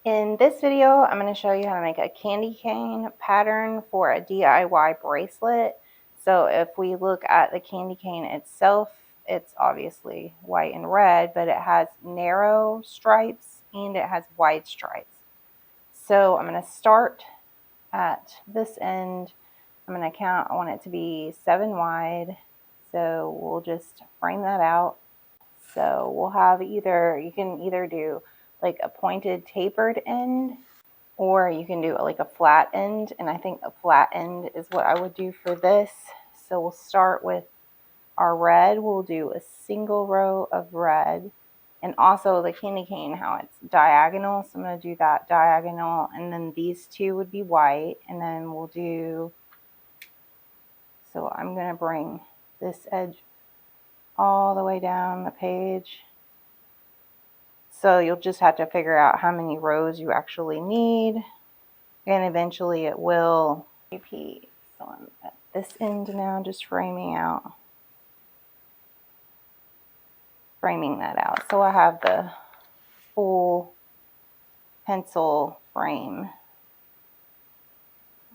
In this video, I'm going to show you how to make a candy cane pattern for a DIY bracelet. So if we look at the candy cane itself, it's obviously white and red, but it has narrow stripes and it has wide stripes. So I'm going to start at this end. I'm going to count, I want it to be 7 wide. So we'll just frame that out. So we'll have either, you can either do like a pointed tapered end, or you can do like a flat end, and I think a flat end is what I would do for this. So we'll start with our red. We'll do a single row of red, and also the candy cane, how it's diagonal, so I'm going to do that diagonal, and then these two would be white, and then we'll do, so I'm going to bring this edge all the way down the page. So you'll just have to figure out how many rows you actually need, and eventually it will repeat. So I'm at this end now, just framing that out. So I have the full pencil frame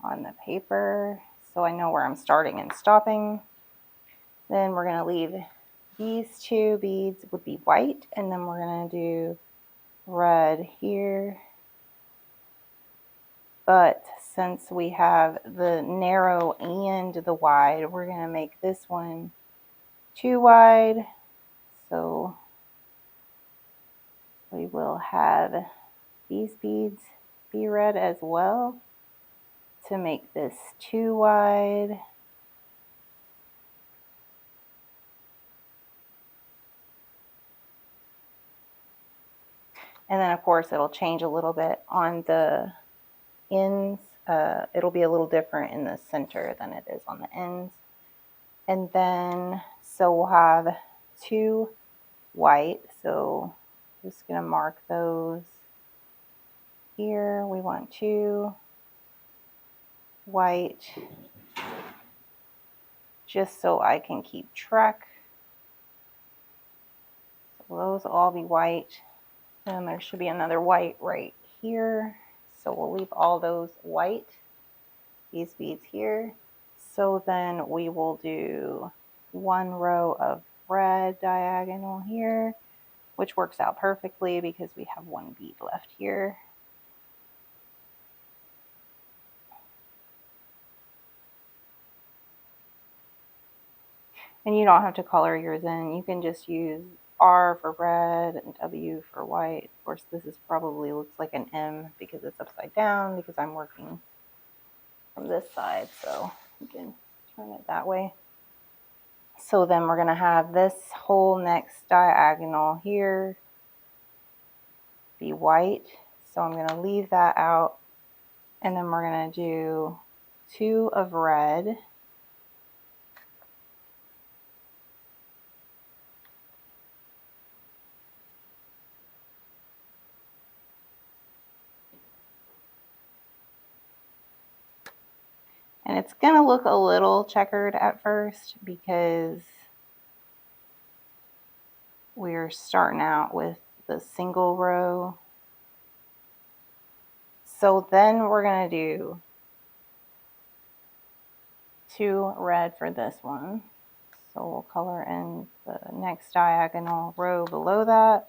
on the paper, so I know where I'm starting and stopping. Then we're going to leave these two beads would be white, and then we're going to do red here. But since we have the narrow and the wide, we're going to make this one too wide. So we will have these beads be red as well to make this too wide. And then of course it'll change a little bit on the ends. It'll be a little different in the center than it is on the ends. And then, so we'll have 2 white. So just gonna mark those here. We want 2 white, just so I can keep track. So those will all be white. And there should be another white right here. So we'll leave all those white, these beads here. So then we will do 1 row of red diagonal here, which works out perfectly because we have 1 bead left here. And you don't have to color yours in. You can just use R for red and W for white. Of course, this is probably looks like an M because it's upside down, because I'm working from this side, so you can turn it that way. So then we're going to have this whole next diagonal here be white. So I'm going to leave that out, and then we're going to do 2 of red. And it's going to look a little checkered at first because we're starting out with the single row. So then we're going to do 2 red for this one. So we'll color in the next diagonal row below that.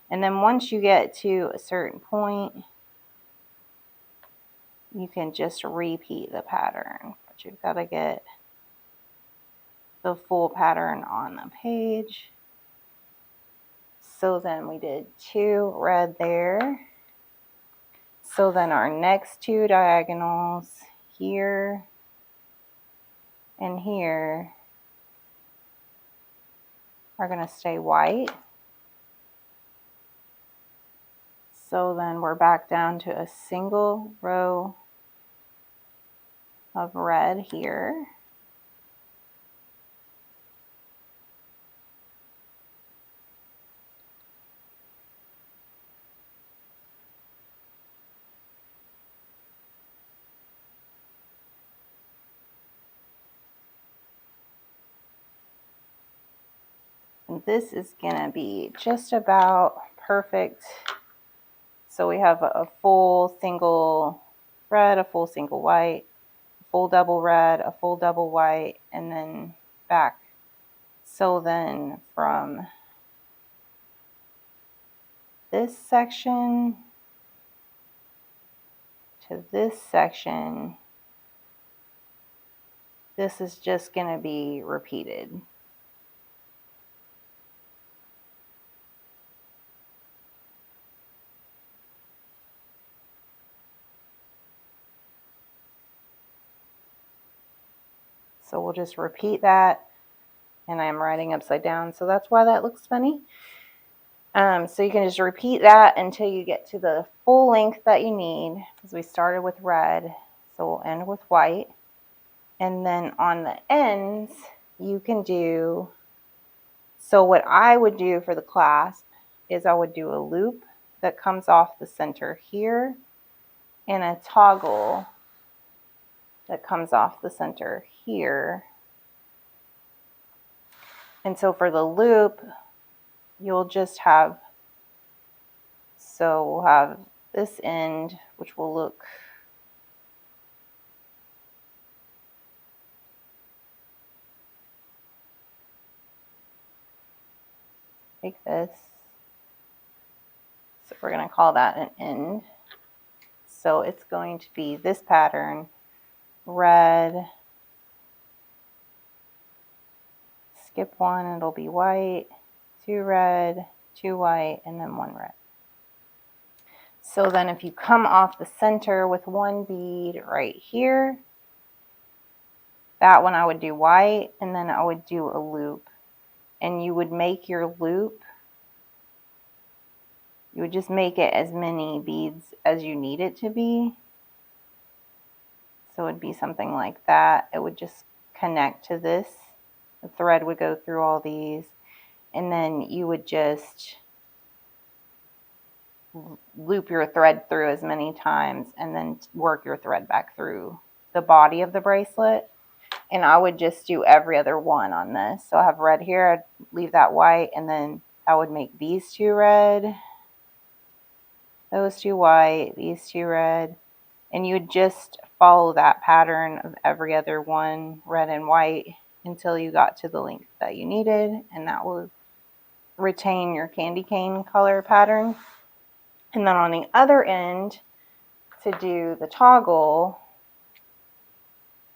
And then once you get to a certain point, you can just repeat the pattern. But you've got to get the full pattern on the page. So then we did 2 red there. So then our next 2 diagonals here and here are going to stay white. So then we're back down to a single row of red here. And this is going to be just about perfect So we have a full single red, a full single white, a full double red, a full double white, and then back. So then from this section to this section, this is just going to be repeated. So we'll just repeat that, and I'm writing upside down, so that's why that looks funny. So you can just repeat that until you get to the full length that you need, because we started with red, so we'll end with white. And then on the ends, you can do, so what I would do for the clasp is I would do a loop that comes off the center here and a toggle that comes off the center here. And so for the loop, you'll just have, so we'll have this end, which will look like this. So we're going to call that an end. So it's going to be this pattern, red, skip one, it'll be white, 2 red, 2 white, and then 1 red. So then if you come off the center with 1 bead right here, that one I would do white, and then I would do a loop. And you would make your loop, you would just make it as many beads as you need it to be. So it would be something like that. It would just connect to this. The thread would go through all these, and then you would just loop your thread through as many times and then work your thread back through the body of the bracelet. And I would just do every other one on this. So I have red here, I'd leave that white, and then I would make these 2 red, those 2 white, these 2 red, and you would just follow that pattern of every other one, red and white, until you got to the length that you needed, and that will retain your candy cane color pattern. And then on the other end, to do the toggle,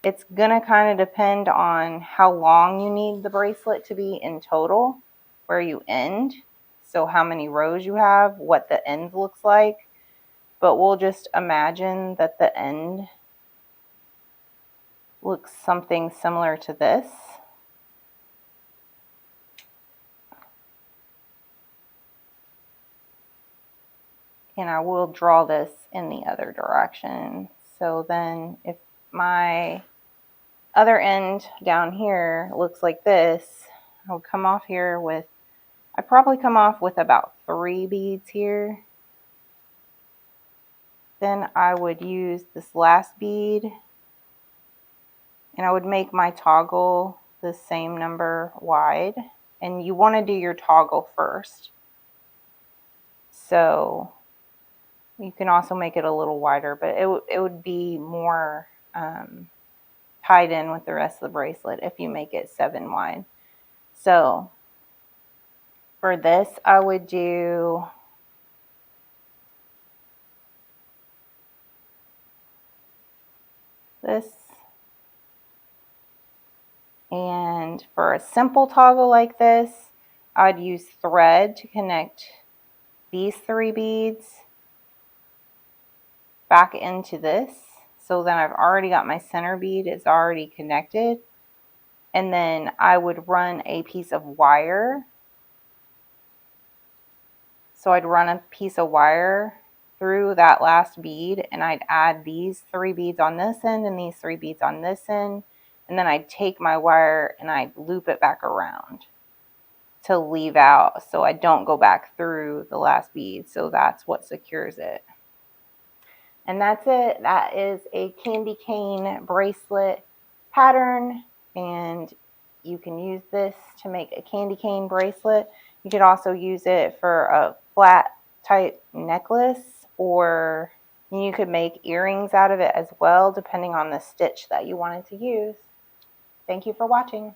it's gonna kind of depend on how long you need the bracelet to be in total, where you end, so how many rows you have, what the end looks like. But we'll just imagine that the end looks something similar to this. And I will draw this in the other direction. So then if my other end down here looks like this, I would come off here with, I probably come off with about 3 beads here. Then I would use this last bead, and I would make my toggle the same number wide. And you want to do your toggle first. So you can also make it a little wider, but it would be more tied in with the rest of the bracelet if you make it 7 wide. So for this, I would do this. And for a simple toggle like this, I'd use thread to connect these 3 beads back into this. So then I've already got my center bead, it's already connected. And then I would run a piece of wire. So I'd run a piece of wire through that last bead, and I'd add these 3 beads on this end and these 3 beads on this end. And then I'd take my wire and I'd loop it back around to leave out so I don't go back through the last bead. So that's what secures it. And that's it. That is a candy cane bracelet pattern, and you can use this to make a candy cane bracelet. You could also use it for a flat type necklace or you could make earrings out of it as well, depending on the stitch that you wanted to use. Thank you for watching.